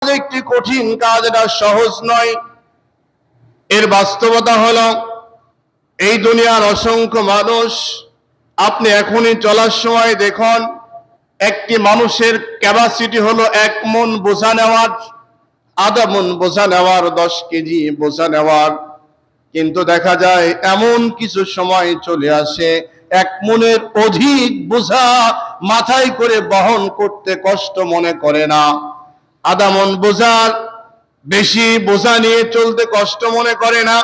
একটি কঠিন কাজ, এটা সহজ নয়। এর বাস্তবতা হলো এই দুনিয়ার অসংখ্য মানুষ, আপনি এখনই চলার সময় দেখুন, একটি মানুষের ক্যাপাসিটি হলো 1 মণ বোঝা নেওয়ার, আধা মণ বোঝা নেওয়ার, 10 কেজি বোঝা নেওয়ার। কিন্তু দেখা যায় এমন কিছু সময় চলে আসে 1 মণের অধিক বোঝা মাথায় করে বহন করতে কষ্ট মনে করে না, আধা মণ বোঝার বেশি বোঝা নিয়ে চলতে কষ্ট মনে করে না।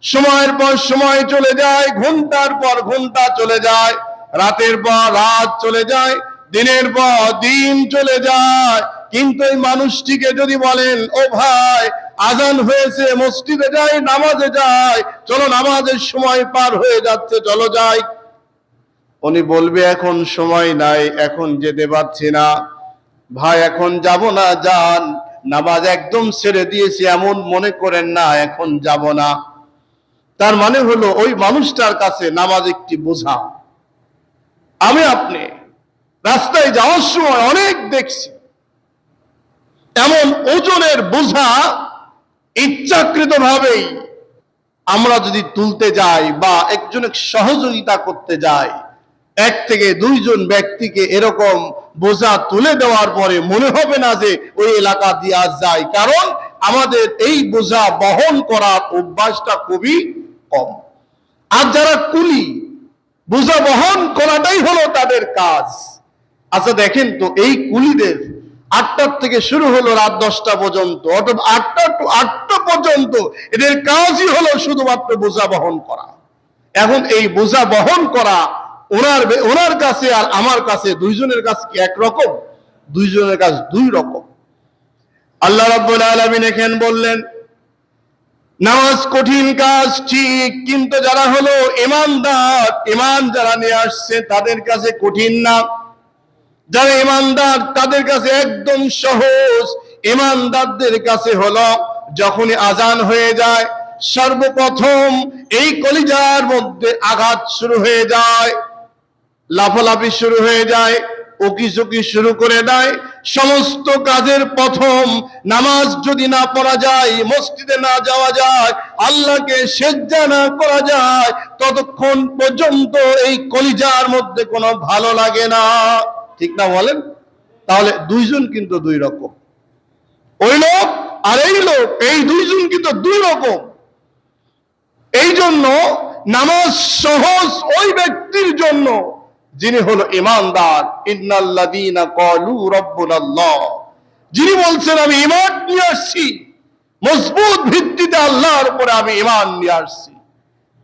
সময়ের পর সময় চলে যায়, ঘন্টার পর ঘন্টা চলে যায়, রাতের পর রাত চলে যায়, দিনের পর দিন চলে যায়। কিন্তু এই মানুষটিকে যদি বলেন, ও ভাই আজান হয়েছে, মসজিদে যাই, নামাজে যাই, চলো নামাজের সময় পার হয়ে যাচ্ছে, চলো যাই, উনি বলবে এখন সময় নাই, এখন যেতে পারছি না। ভাই এখন যাব না, যান, নামাজ একদম ছেড়ে দিয়েছি এমন মনে করেন না, এখন যাব না। তার মানে হলো ওই মানুষটার কাছে নামাজ একটি বোঝা। আমি আপনি রাস্তায় যাওয়ার সময় অনেক দেখছি এমন ওজনের বোঝা ইচ্ছাকৃতভাবেই আমরা যদি তুলতে যাই বা একজনের সহযোগিতা করতে যাই, 1 থেকে 2 জন ব্যক্তিকে এরকম বোঝা তুলে দেওয়ার পরে মনে হবে না যে ওই এলাকা দিয়ে আজ যায়, কারণ আমাদের এই বোঝা বহন করার অভ্যাসটা খুবই কম। আর যারা কুলি, বোঝা বহন করাটাই হলো তাদের কাজ। আচ্ছা দেখেন তো, এই কুলিদের 8টা থেকে শুরু হলো রাত 10টা পর্যন্ত, অর্থাৎ 8টা to 8টা পর্যন্ত এদের কাজই হলো শুধুমাত্র বোঝা বহন করা। এখন এই বোঝা বহন করা ওনার কাছে আর আমার কাছে, 2 জনের কাছে কি একরকম? 2 জনের কাছে 2 রকম। আল্লাহ রাব্বুল আলামিন এখানে বললেন নামাজ কঠিন কাজ ঠিক, কিন্তু যারা হলো ঈমানদার, ঈমান যারা নিয়ে আসছে তাদের কাছে কঠিন না। যারা ঈমানদার তাদের কাছে একদম সহজ। ঈমানদারদের কাছে হলো যখনই আজান হয়ে যায়, সর্বপ্রথম এই কলিজার মধ্যে আঘাত শুরু হয়ে যায়, লাফালাফি শুরু হয়ে যায়, উকিঝুঁকি শুরু করে দেয়। সমস্ত কাজের প্রথম নামাজ যদি না পড়া যায়, মসজিদে না যাওয়া যায়, আল্লাহকে সেজদা না করা যায়, ততক্ষণ পর্যন্ত এই কলিজার মধ্যে কোনো ভালো লাগে না। ঠিক না বলেন? তাহলে 2 জন কিন্তু 2 রকম, ওই লোক আর এই লোক, এই 2 জন কিন্তু 2 রকম। এই জন্য নামাজ সহজ ওই ব্যক্তির জন্য যিনি হলো ঈমানদার। ইন্নাল্লাযীনা ক্বালু রাব্বুনাল্লাহ, যিনি বলছেন আমি ঈমান নিয়ে আসছি, মজবুত ভিত্তিতে আল্লাহর উপরে আমি ঈমান নিয়ে আসছি,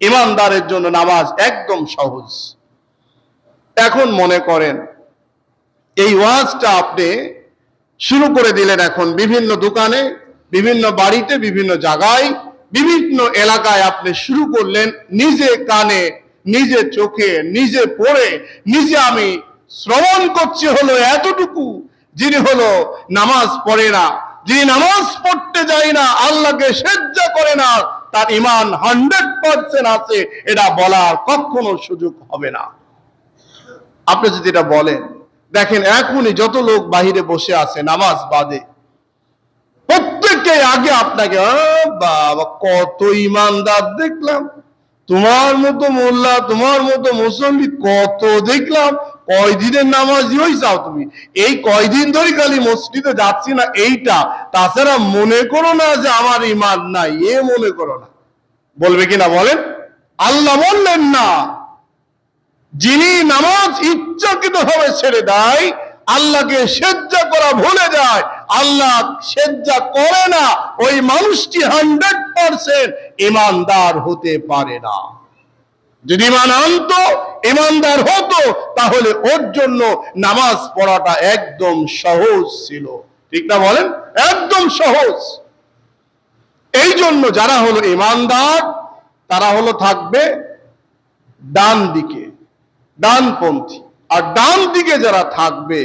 ঈমানদারের জন্য নামাজ একদম সহজ। এখন মনে করেন এই ওয়াজটা আপনি শুরু করে দিলেন, এখন বিভিন্ন দোকানে, বিভিন্ন বাড়িতে, বিভিন্ন জায়গায়, বিভিন্ন এলাকায় আপনি শুরু করলেন, নিজে কানে, নিজে চোখে, নিজে পড়ে, নিজে আমি শ্রবণ করছি হলো এতটুকু, যিনি হলো নামাজ পড়ে না, যিনি নামাজ পড়তে যায় না, আল্লাহকে সেজদা করে না, তার ঈমান 100% আছে, এটা বলার কখনো সুযোগ হবে না। আপনি যদি এটা বলেন, দেখেন এখনই যত লোক বাহিরে বসে আছে নামাজ বাদে, প্রত্যেককে আগে আপনাকে বাবা কত ঈমানদার দেখলাম, তোমার মতো মোল্লা, তোমার মতো মুসল্লি কত দেখলাম, কয়দিনের নামাজি হইছাও তুমি, এই কয়দিন ধরে খালি মসজিদে যাচ্ছি না এইটা, তাছাড়া মনে করো না যে আমার ঈমান নাই, এ মনে করো না। বলবে কিনা বলেন? আল্লাহ বললেন না, যিনি নামাজ ইচ্ছাকৃতভাবে ছেড়ে দেয়, আল্লাহকে সেজদা করা ভুলে যায়, আল্লাহ সেজদা করে না, ওই মানুষটি 100% ঈমানদার হতে পারে না। যদি ঈমান আনতো, ঈমানদার হতো, তাহলে ওর জন্য নামাজ পড়াটা একদম সহজ ছিল। ঠিক না বলেন? একদম সহজ। এই জন্য যারা হলো ঈমানদার তারা হলো থাকবে ডান দিকে, ডানপন্থী। আর ডান দিকে যারা থাকবে,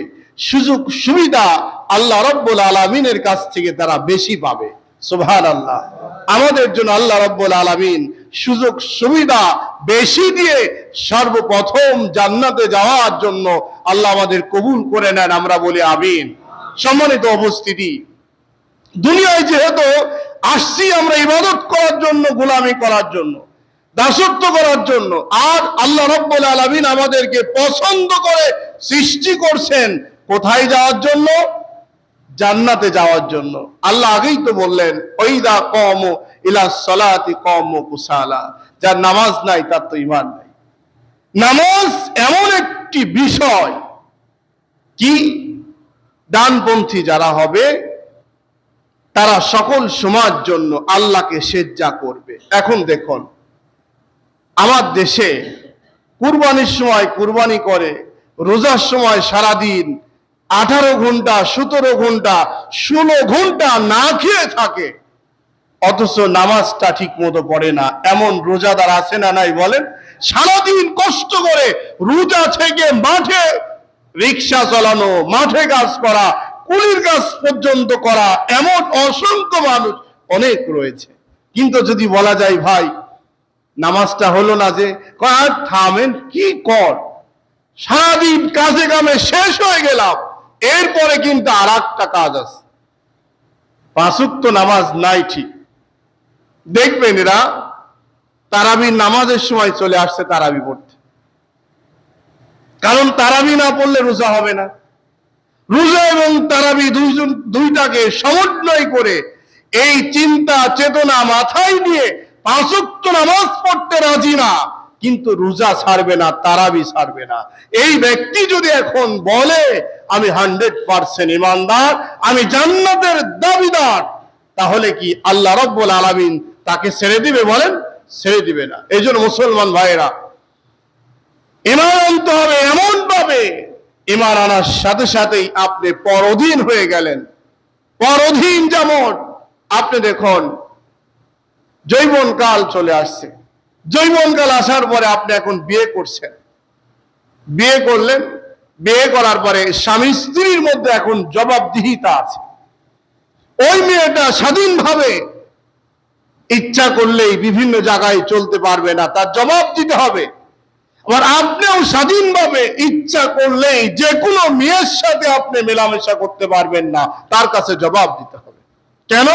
সুযোগ সুবিধা আল্লাহ রাব্বুল আলামিনের কাছ থেকে তারা বেশি পাবে। সুবহানাল্লাহ। আমাদের জন্য আল্লাহ রাব্বুল আলামিন সুযোগ সুবিধা বেশি দিয়ে সর্বপ্রথম জান্নাতে যাওয়ার জন্য আল্লাহ আমাদের কবুল করে নেন, আমরা বলি আমিন। সম্মানিত উপস্থিতি, দুনিয়ায় যেহেতু আসছি আমরা ইবাদত করার জন্য, গোলামি করার জন্য, দাসত্ব করার জন্য, আর আল্লাহ রাব্বুল আলামিন আমাদেরকে পছন্দ করে সৃষ্টি করছেন কোথায় যাওয়ার জন্য? জান্নাতে যাওয়ার জন্য। আল্লাহ আগেই তো বললেন, ওয়াইদা কামু ইলা সালাতি কামু কুসালা, যার নামাজ নাই তার তো ঈমান নাই। নামাজ এমন একটি বিষয়, কি ডানপন্থী যারা হবে তারা সকল সময়ের জন্য আল্লাহকে সেজদা করবে। এখন দেখুন, আমার দেশে কুরবানির সময় কুরবানি করে, রোজার সময় সারাদিন 18 ঘন্টা 17 ঘন্টা 16 ঘন্টা না খেয়ে থাকে, অথচ নামাজটা ঠিক মতো পড়ে না। এমন রোজাদার আছে না নাই বলেন? সারাদিন কষ্ট করে রোজা থেকে মাঠে রিক্সা চালানো, মাঠে কাজ করা, কুলির কাজ পর্যন্ত করা, এমন অসংখ্য মানুষ অনেক রয়েছে। কিন্তু যদি বলা যায় ভাই নামাজটা হলো না, যে কয় থামেন, কি কর, সারাদিন কাজে কামে শেষ হয়ে গেলাম, এরপরে কিন্তু আর একটা কাজ আছে, 5 ওয়াক্ত নামাজ নাই। ঠিক দেখবেন এরা তারাবি নামাজের সময় চলে আসছে তারাবি পড়তে, কারণ তারাবি না পড়লে রোজা হবে না। রোজা এবং তারাবি দুইটাকে সমন্বয় করে এই চিন্তা চেতনা মাথায় নিয়ে 5 ওয়াক্ত নামাজ পড়তে রাজি না, কিন্তু রোজা ছাড়বে না, তারাবি ছাড়বে না। এই ব্যক্তি যদি এখন বলে আমি 100% ইমানদার, আমি জান্নাতের দাবিদার, তাহলে কি আল্লাহ রাব্বুল আলামিন তাকে ছেড়ে দিবে? বলেন, ছেড়ে দিবে না। এই জন্য মুসলমান ভাইয়েরা, ঈমান আনতে হবে এমন ভাবে, ঈমান আনার সাথে সাথেই আপনি পরঅধীন হয়ে গেলেন। পরঅধীন যেমন আপনি দেখুন, যৌবনকাল চলে আসছে, যৌবনকাল আসার পরে আপনি এখন বিয়ে করছেন, বিয়ে করলেন, বিয়ে করার পরে স্বামী স্ত্রীর মধ্যে এখন জবাবদিহিতা আছে। ওই মেয়েটা স্বাধীনভাবে ইচ্ছা করলেই বিভিন্ন জায়গায় চলতে পারবে না, তার জবাব দিতে হবে। আবার আপনিও স্বাধীনভাবে ইচ্ছা করলেই যে কোনো মেয়ের সাথে আপনি মেলামেশা করতে পারবেন না, তার কাছে জবাব দিতে হবে। কেন?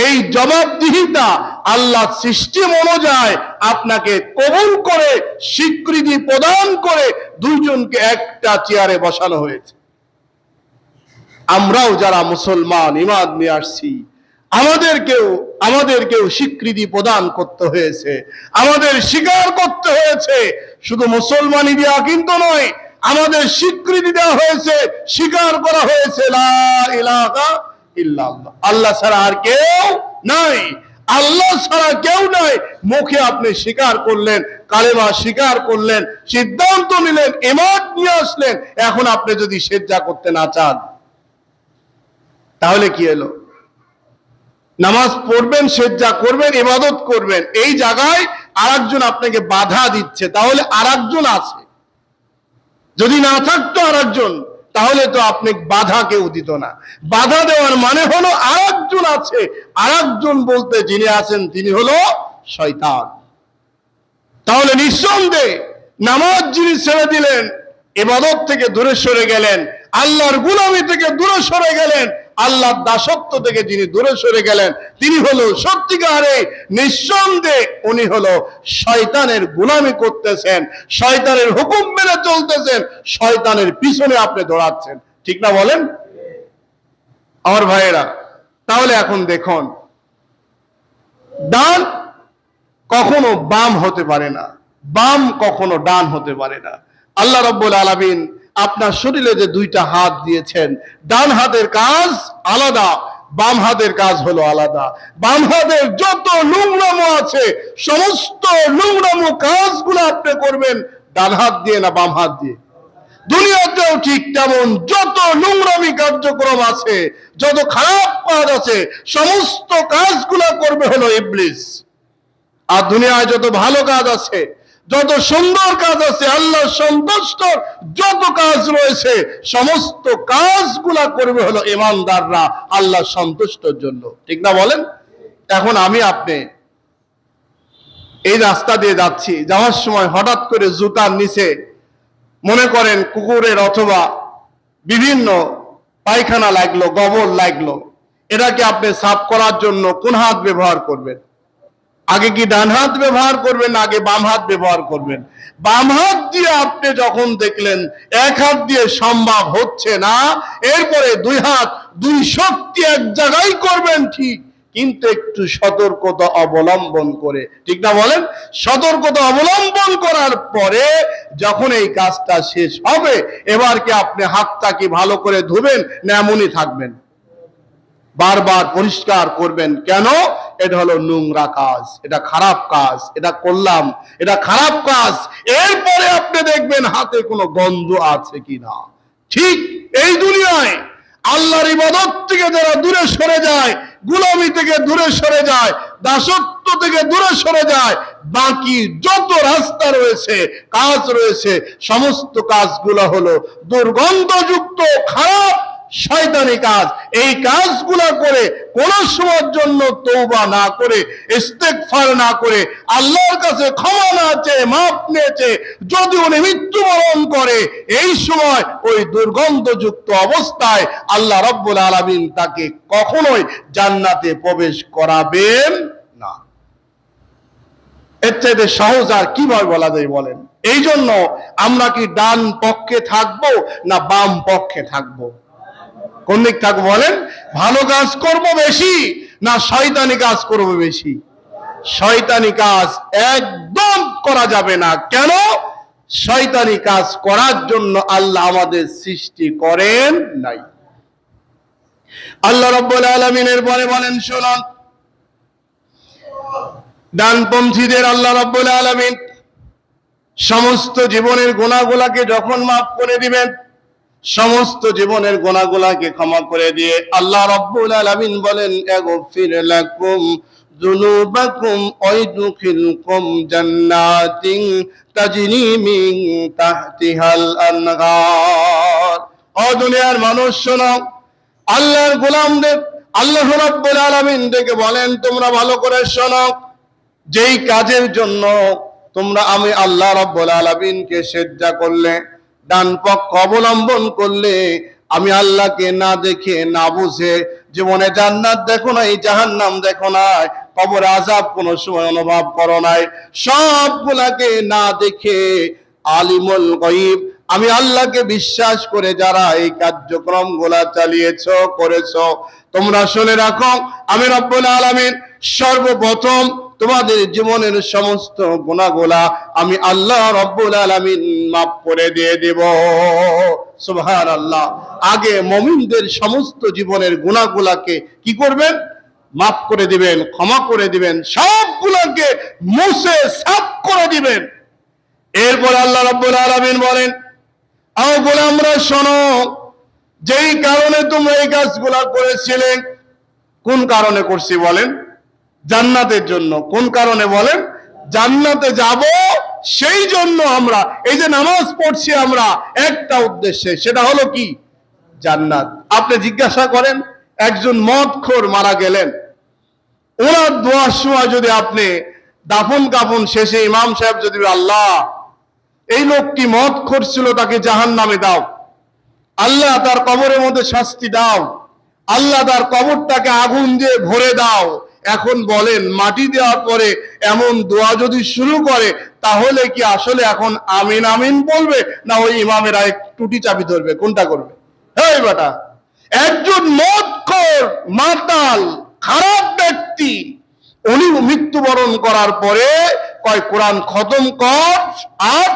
এই জবাবদিহিতা আল্লাহ সৃষ্টি অনুযায়ী আপনাকে কবুল করে স্বীকৃতি প্রদান করে দুইজনকে একটা চেয়ারে বসানো হয়েছে। আমরাও যারা মুসলমান ঈমান নিয়ে আসছি, আমাদেরকেও স্বীকৃতি প্রদান করতে হয়েছে, আমাদের স্বীকার করতে হয়েছে। শুধু মুসলমানই দেওয়া কিন্তু নয়, আমাদের স্বীকৃতি দেওয়া হয়েছে, স্বীকার করা হয়েছে লা ইলাহা ইল্লাল্লাহ, আল্লাহ ছাড়া আর কেউ নাই, আল্লাহ ছাড়া কেউ নাই। মুখে আপনি স্বীকার করলেন, কালেমা স্বীকার করলেন, সিদ্ধান্ত নিলেন, ঈমান নিয়ে আসলেন। এখন আপনি যদি সেজদা করতে না চান, তাহলে কি হলো? নামাজ পড়বেন, সেজদা করবেন, ইবাদত করবেন, এই জায়গায় আরেকজন আপনাকে বাধা দিচ্ছে, তাহলে আরেকজন আছে। যদি না থাকতো আরেকজন, তাহলে তো আপনি বাধা কেউ দিত না। বাধা দেওয়ার মানে হলো আরেকজন আছে। আরেকজন বলতে যিনি আছেন তিনি হলো শয়তান। তাহলে নিঃসন্দেহে নামাজ যিনি ছেড়ে দিলেন, ইবাদত থেকে দূরে সরে গেলেন, আল্লাহর গোলামি থেকে দূরে সরে গেলেন, আল্লাহর দাসত্ব থেকে যিনি দূরে সরে গেলেন, তিনি হলো সত্যিকারে নিঃসন্দেহে উনি হলো শয়তানের গোলামি করতেছেন, শয়তানের হুকুম মেনে চলতেছেন, শয়তানের পিছনে আপনি দৌড়াচ্ছেন। ঠিক না বলেন আমার ভাইয়েরা? তাহলে এখন দেখুন, ডান কখনো বাম হতে পারে না, বাম কখনো ডান হতে পারে না। আল্লাহ রাব্বুল আলামিন আপনার শরীরে যে 2টা হাত দিয়েছেন, ডান হাতের কাজ আলাদা, বাম হাতের কাজ হলো আলাদা। বাম হাতের যত নোংরামো আছে, সমস্ত নোংরামো কাজগুলো আপনি করবেন ডান হাত দিয়ে না বাম হাত দিয়ে? দুনিয়াতেও ঠিক তেমন যত নোংরামি কার্যক্রম আছে, যত খারাপ কাজ আছে, সমস্ত কাজগুলো করবে হলো ইবলিস। আর দুনিয়ায় যত ভালো কাজ আছে, যত সুন্দর কাজ আছে, আল্লাহ সন্তুষ্ট যত কাজ রয়েছে, সমস্ত কাজগুলা করবে হলো ঈমানদাররা আল্লাহ সন্তুষ্টর জন্য। ঠিক না বলেন? এখন আমি আপনি এই রাস্তা দিয়ে যাচ্ছি, যাওয়ার সময় হঠাৎ করে জুতার নিচে মনে করেন কুকুরের অথবা বিভিন্ন পায়খানা লাগলো, গোবর লাগলো, এটাকে আপনি সাফ করার জন্য কোন হাত ব্যবহার করবেন? আগে কি ডান হাত ব্যবহার করবেন, আগে বাম হাত ব্যবহার করবেন? বাম হাত দিয়ে আপনি যখন দেখলেন এক হাত দিয়ে সম্ভব হচ্ছে না, এরপরে দুই হাত, দুই শক্তি এক জায়গায় করবেন ঠিক, কিন্তু একটু সতর্কতা অবলম্বন করে, ঠিক না বলেন? সতর্কতা অবলম্বন করার পরে যখন এই কাজটা শেষ হবে, এবার কি আপনি হাতটা কি ভালো করে ধুবেন না এমনই থাকবেন? বারবার পরিষ্কার করবেন। কেন? এটা হলো নোংরা কাজ, এটা খারাপ কাজ, এটা করলাম, এটা খারাপ কাজ। এরপরে আপনি দেখবেন হাতে কোনো গন্ধ আছে কিনা। ঠিক এই দুনিয়ায় আল্লাহর ইবাদত থেকে যারা দূরে সরে যায়, গোলামি থেকে দূরে সরে যায়, দাসত্ব থেকে দূরে সরে যায়, বাকি যত রাস্তা রয়েছে, কাজ রয়েছে, সমস্ত কাজগুলো হলো দুর্গন্ধযুক্ত, খারাপ, শয়তানি কাজ। এই কাজগুলো করে কোন সময়ের জন্য তওবা না করে, ইস্তেগফার না করে, আল্লাহর কাছে ক্ষমা না চেয়ে, মাফ নিয়ে চেয়ে যদি উনি মৃত্যুবরণ করে, এই সময় ওই দুর্গন্ধযুক্ত অবস্থায় আল্লাহ রাব্বুল আলামিন তাকে কখনোই জান্নাতে প্রবেশ করাবেন না। এর চাইতে সহজ আর কিভাবে বলা যায় বলেন? এই জন্য আমরা কি ডান পক্ষে থাকবো না বাম পক্ষে থাকবো? কোন দিক থাকবো বলেন? ভালো কাজ করব বেশি না শয়তানি কাজ করব বেশি? শয়তানি কাজ একদম করা যাবে না। কেন? শয়তানি কাজ করার জন্য আল্লাহ আমাদের সৃষ্টি করেন নাই। আল্লাহ রাব্বুল আলামিনের পরে বলেন, শুনুন, ডানপন্থীদের আল্লাহ রাব্বুল আলামিন সমস্ত জীবনের গুনাহগুলোকে যখন মাফ করে দিবেন, সমস্ত জীবনের গুনাহগুলোকে ক্ষমা করে দিয়ে আল্লাহ রাব্বুল আলামিন বলেন, আগফির লাকুম যুনুবাকুম ওয়া ইদখিলকুম জান্নাতিন তাজরি মিন তাহতিহাল আনহার। ও দুনিয়ার মানুষ শোনো, আল্লাহর গোলামদের আল্লাহ রাব্বুল আলামিন থেকে বলেন, তোমরা ভালো করে শোনো, যেই কাজের জন্য তোমরা আমি আল্লাহ রাব্বুল আলামিনকে সিজদা করলে, ডান পক্ষ অবলম্বন করলে, আমি আল্লাহকে না দেখে না বুঝে জীবনে জান্নাত দেখো নাই, জাহান্নাম দেখো নাই, কবর আযাব কোনো সময় অনুভব করো নাই, সবগুলাকে না দেখে আলিমুল গায়ব আমি আল্লাহকে বিশ্বাস করে যারা এই কার্যক্রমগুলা চালিয়েছো, করেছো, তোমরা শুনে রাখো, আমি রব্বুল আলামিন সর্বপ্রথম তোমাদের জীবনের সমস্ত গুনাহগুলা আমি আল্লাহ রব্বুল আলামিন মাফ করে দিয়ে দেব। সুবহানাল্লাহ। আগে মুমিনদের সমস্ত জীবনের গুনাহগুলাকে কি করবেন? মাফ করে দিবেন, ক্ষমা করে দিবেন, সবগুলোকে মুছে সাফ করে দিবেন। এরপর আল্লাহ রাব্বুল আলামিন বলেন, ও গোলামরা শোনো, যেই কারণে তোমরা এই কাজগুলা করেছিলে, কোন কারণে করছি বলেন? জান্নাতের জন্য। কোন কারণে বলেন? জান্নাতে যাব সেই জন্য আমরা এই যে নামাজ পড়ছি, আমরা একটা উদ্দেশ্যে, সেটা হলো কি? জান্নাত। আপনি জিজ্ঞাসা করেন, একজন মদখোর মারা গেলেন, ওনার দোয়ার সময় যদি আপনি দাফন কাফন শেষে ইমাম সাহেব যদি আল্লাহ এই লোকটি মদখোর ছিল, তাকে জাহান্নামে দাও, আল্লাহ তার কবরের মধ্যে শাস্তি দাও, আল্লাহ তার কবরটাকে আগুন দিয়ে ভরে দাও, এখন বলেন মাটি দেওয়ার পরে এমন দোয়া যদি শুরু করে, তাহলে কি আসলে এখন আমিন আমিন বলবে, না ওই ইমামেরা এক টুটি চাবি ধরবে? কোনটা করবে? এই বেটা, একজন মদখোর, মাতাল, খারাপ ব্যক্তি, উনি মৃত্যুবরণ করার পরে কয় কোরআন খতম কর আর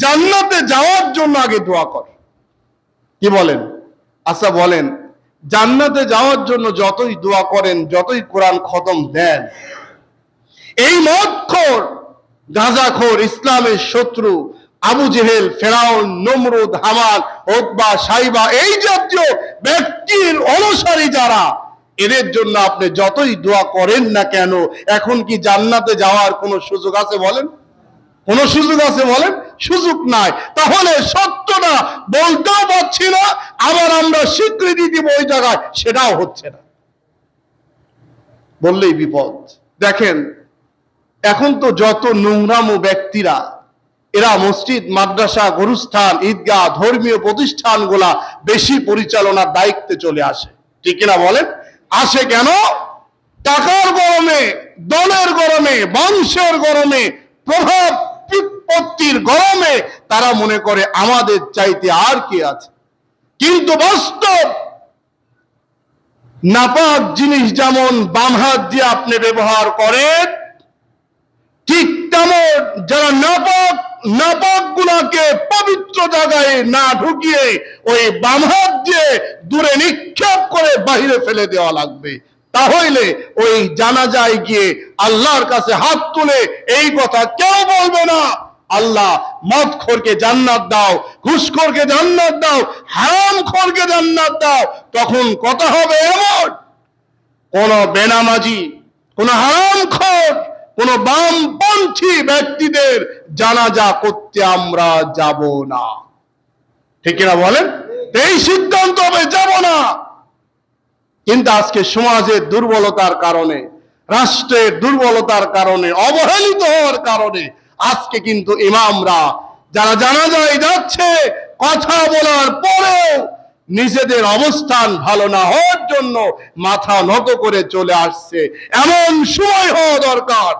জান্নাতে যাওয়ার জন্য আগে দোয়া কর। কি বলেন? আচ্ছা বলেন, জান্নাতে যাওয়ার জন্য যতই দোয়া করেন, যতই কোরআন খতম দেন, এই মদখোর, গাঁজাখোর, ইসলামের শত্রু আবু জেহেল, ফেরাউন, নমরুদ, হামান, উতবা, সাইবা, এই জাতীয় ব্যক্তির অনুসারী যারা, এদের জন্য আপনি যতই দোয়া করেন না কেন, এখন কি জান্নাতে যাওয়ার কোনো সুযোগ আছে বলেন? কোন সুযোগ আছে বলেন? সুযোগ নাই। তাহলে সত্যটা বলতেও পারছি না, আবার আমরা স্বীকৃতি দিব ওই জায়গায়, সেটাও হচ্ছে না, বললেই বিপদ। দেখেন, এখন তো যত নোংরামো ব্যক্তিরা, এরা মসজিদ, মাদ্রাসা, গুরুস্থান, ঈদগাহ, ধর্মীয় প্রতিষ্ঠানগুলা বেশি পরিচালনার দায়িত্বে চলে আসে, ঠিক কিনা বলেন? আসে কেন? টাকার গরমে, দলের গরমে, বংশের গরমে, প্রভাব বিপত্তির গরমে তারা মনে করে আমাদের চাইতে আর কি আছে। কিন্তু বাস্তব নাপাক জিনিস যেমন বাম হাত দিয়ে আপনি ব্যবহার করেন, ঠিক তেমন যারা নাপাক গুলাকে পবিত্র জায়গায় না ঢুকিয়ে ওই বাম হাত দিয়ে দূরে নিক্ষেপ করে বাহিরে ফেলে দেওয়া লাগবে। তাহলে ওই জানাজায় গিয়ে আল্লাহর কাছে হাত তুলে এই কথা কেউ বলবে না, আল্লাহ মদখোরকে জান্নাত দাও, ঘুষখোরকে জান্নাত দাও, হারামখোরকে জান্নাত দাও। তখন কথা হবে এমন, কোন বেনামাজি, কোন হারামখোর, কোন বামপন্থী ব্যক্তিদের জানাজা করতে আমরা যাব না। ঠিক কিনা বলেন? এই সিদ্ধান্ত হবে, যাব না। কিন্তু আজকে সমাজের দুর্বলতার কারণে, রাষ্ট্রের দুর্বলতার কারণে, অবহেলিত হওয়ার কারণে আজকে কিন্তু ইমামরা যারা জানাজায় যাচ্ছে কথা বলার পরেও নিজেদের অবস্থান ভালো না হওয়ার জন্য মাথা নত করে চলে আসছে। এমন সময় হওয়া দরকার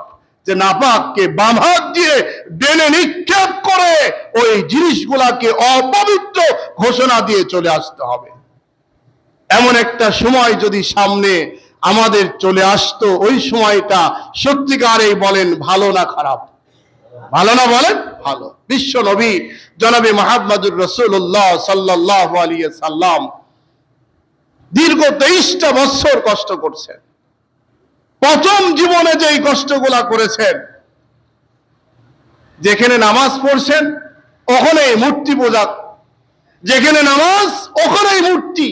যে নাপাককে বাম হাত দিয়ে ডেনে নিক্ষেপ করে ওই জিনিসগুলাকে অপবিত্র ঘোষণা দিয়ে চলে আসতে হবে। এমন একটা সময় যদি সামনে আমাদের চলে আসতো, ওই সময়টা সত্যিকারেই বলেন ভালো না খারাপ? ভালো না বলেন? ভালো। বিশ্ব নবী জনাবে মুহাম্মদুর রাসূলুল্লাহ সাল্লাল্লাহু আলাইহি সাল্লাম দীর্ঘ 23টা বছর কষ্ট করছেন। প্রথম জীবনে যেই কষ্টগুলা করেছেন, যেখানে নামাজ পড়ছেন ওখানেই মূর্তি পূজা, যেখানে নামাজ ওখানেই মূর্তি।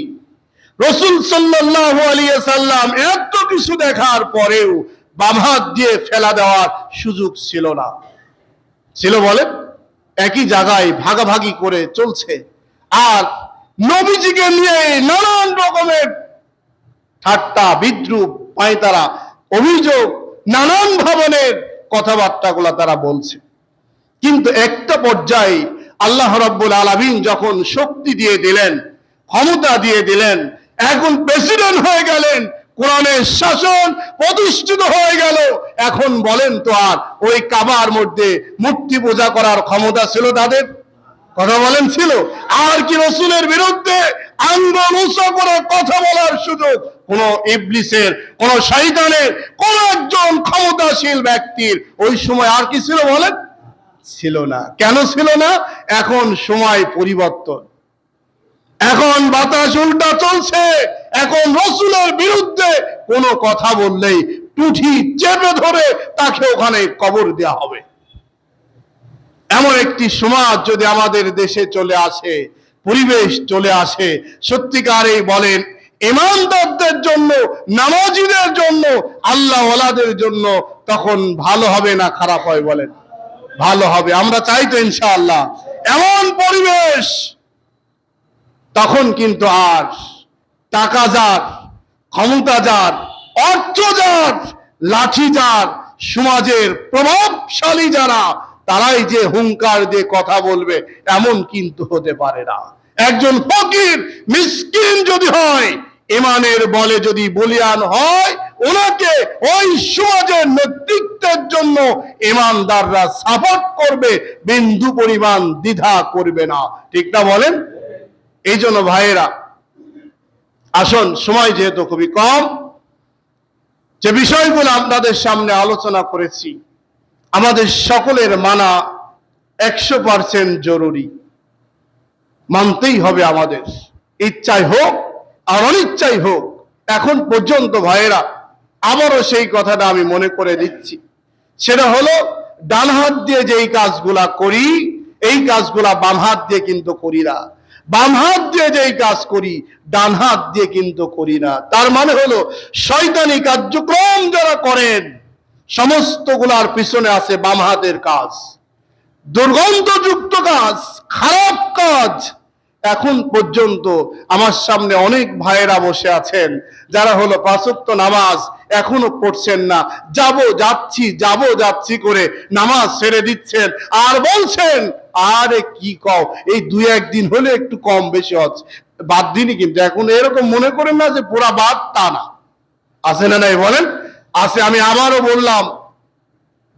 রাসূল সাল্লাল্লাহু আলাইহি সাল্লাম এত কিছু দেখার পরেও বাম হাত দিয়ে ফেলা দেওয়ার সুযোগ ছিল না। ছিল বলেন? একই জায়গায় ভাগাভাগি করে চলছে। আর নবীজিকে নিয়ে নানান রকমের ঠাট্টা, বিদ্রুপ, পায়তারা, অভিযোগ, নানান ধরনের কথাবার্তাগুলা তারা বলছে। কিন্তু একটা পর্যায়ে আল্লাহ রাব্বুল আলামিন যখন শক্তি দিয়ে দিলেন, ক্ষমতা দিয়ে দিলেন, এখন প্রেসিডেন্ট হয়ে গেলেন, কোরআনের শাসন প্রতিষ্ঠিত হয়ে গেল, এখন বলেন তো আর ওই কাবার মধ্যে মূর্তি পূজা করার ক্ষমতা ছিল তাদের? কথা বলেন ছিল? আর কি রাসূলের বিরুদ্ধে আঙ্গুল উঁচু করে কথা বলার সুযোগ কোন ইবলিসের, কোন শয়তানের, কোন একজন ক্ষমতাশীল ব্যক্তির ওই সময় আর কি ছিল বলেন? ছিল না। কেন ছিল না? এখন সময় পরিবর্তন, এখন বাতাস উল্টা চলছে। এখন রাসূলের বিরুদ্ধে কোনো কথা বললেই টুঠি চেপে ধরে তাকে ওখানে কবর দেওয়া হবে। এমন একটি সমাজ যদি আমাদের দেশে চলে আসে, পরিবেশ চলে আসে, সত্যিকারেই বলেন ঈমানদারদের জন্য, নামাজীদের জন্য, আল্লাহওয়ালাদের জন্য, তখন ভালো হবে না খারাপ হয় বলেন? ভালো হবে। আমরা চাই তো ইনশাআল্লাহ এমন পরিবেশ। তখন কিন্তু আর টাকা যার, ক্ষমতা যার, অর্থ যার, লাঠি যার, সমাজের প্রভাবশালী যারা, তারাই যে হুঙ্কার দিয়ে কথা বলবে এমন কিন্তু হতে পারে না। একজন ফকির মিসকিন যদি হয়, ইমানের বলে যদি বলিয়ান হয়, ওনাকে ওই সমাজের নেতৃত্বের জন্য ইমানদাররা সাপোর্ট করবে, বিন্দু পরিমাণ দ্বিধা করবে না। ঠিক না বলেন? এই জন্য ভাইয়েরা, আসুন, সময় যেহেতু খুবই কম, যে বিষয়গুলো আপনাদের সামনে আলোচনা করেছি আমাদের সকলের মানা 100% জরুরি, মানতেই হবে আমাদের, ইচ্ছাই হোক আর অনিচ্ছাই হোক। এখন পর্যন্ত ভাইয়েরা আবারও সেই কথাটা আমি মনে করে দিচ্ছি, সেটা হলো ডান হাত দিয়ে যেই কাজগুলা করি, এই কাজগুলা বাম হাত দিয়ে কিন্তু করি না। বাম হাত দিয়ে যেই কাজ করি ডান হাত দিয়ে কিন্তু করি না। তার মানে হলো শয়তানি কার্যক্রম যারা করেন সমস্তগুলার পিছনে আছে বাম হাতের কাজ, দুর্গন্ধযুক্ত কাজ, খারাপ কাজ। এখন পর্যন্ত আমার সামনে অনেক ভাইয়েরা বসে আছেন যারা হলো 5 ওয়াক্ত নামাজ এখনো পড়ছেন না, যাব যাচ্ছি করে নামাজ ছেড়ে দিচ্ছেন আর বলছেন আরে কি কও, এই 2-1 দিন হলে একটু কম বেশি হচ্ছে, বাদ দিনই। কিন্তু এখন এরকম মনে করেন না যে পুরা বাদ, তা না। আছে না নাই বলেন? আছে। আমি আবারও বললাম,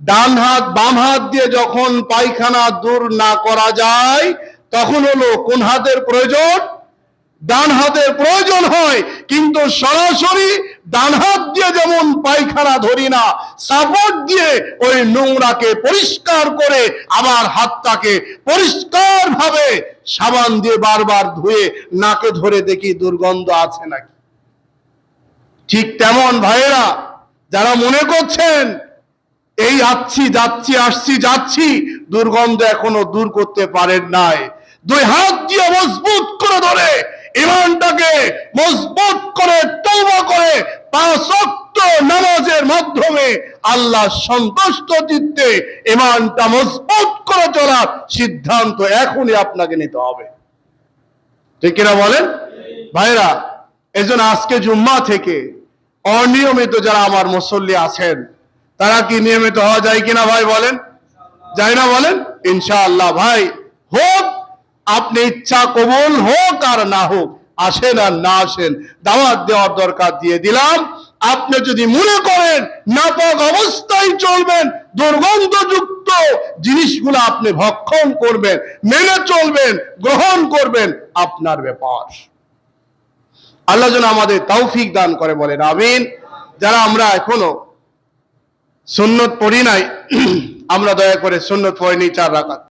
ডান হাত বাম হাত দিয়ে যখন পায়খানা দূর না করা যায়, তখন হলো কোন হাতের প্রয়োজন? ডান হাতের প্রয়োজন হয়। কিন্তু সরাসরি ডান হাত দিয়ে যেমন পায়খানা ধরি না, সাপোর্ট দিয়ে ওই নোংরাকে পরিষ্কার করে আবার হাতটাকে পরিষ্কার ভাবে সাবান দিয়ে বারবার ধুয়ে নাকে ধরে দেখি দুর্গন্ধ আছে নাকি। ঠিক তেমন ভাইয়েরা, যারা মনে করছেন এই যাচ্ছি যাচ্ছি আসছি যাচ্ছি, দুর্গন্ধ এখনো দূর করতে পারেন নাই, দুই হাত দিয়ে মজবুত করে ধরে ঈমানটাকে মজবুত করে তওবা করে 5 ওয়াক্ত নামাজের মাধ্যমে আল্লাহ সন্তুষ্ট চিত্তে ঈমানটা মজবুত করে চলার সিদ্ধান্ত এখনই আপনাকে নিতে হবে। ঠিক কিনা বলেন ভাইরা? এজন্য আজকে জুম্মা থেকে অনিয়মিত যারা আমার মুসল্লি আছেন, তারা কি নিয়মিত হওয়া যায় কিনা ভাই বলেন? যায় না বলেন? ইনশাআল্লাহ ভাই, হোক আপনি ইচ্ছা কবুল হোক আর না হোক, আসেন আর না আসেন, দাওয়াত দেওয়ার দরকার দিয়ে দিলাম। আপনি যদি মনে করেন নাপাক অবস্থায় চলবেন, দুর্গন্ধযুক্ত জিনিসগুলো আপনি ভক্ষণ করবেন, মেনে চলবেন, গ্রহণ করবেন, আপনার ব্যাপার। আল্লাহ যেন আমাদের তৌফিক দান করে, বলেন আমিন। যারা আমরা এখনো সুন্নত পড়ি নাই, আমরা দয়া করে সুন্নত পড়ে নিই 4 রাকাত।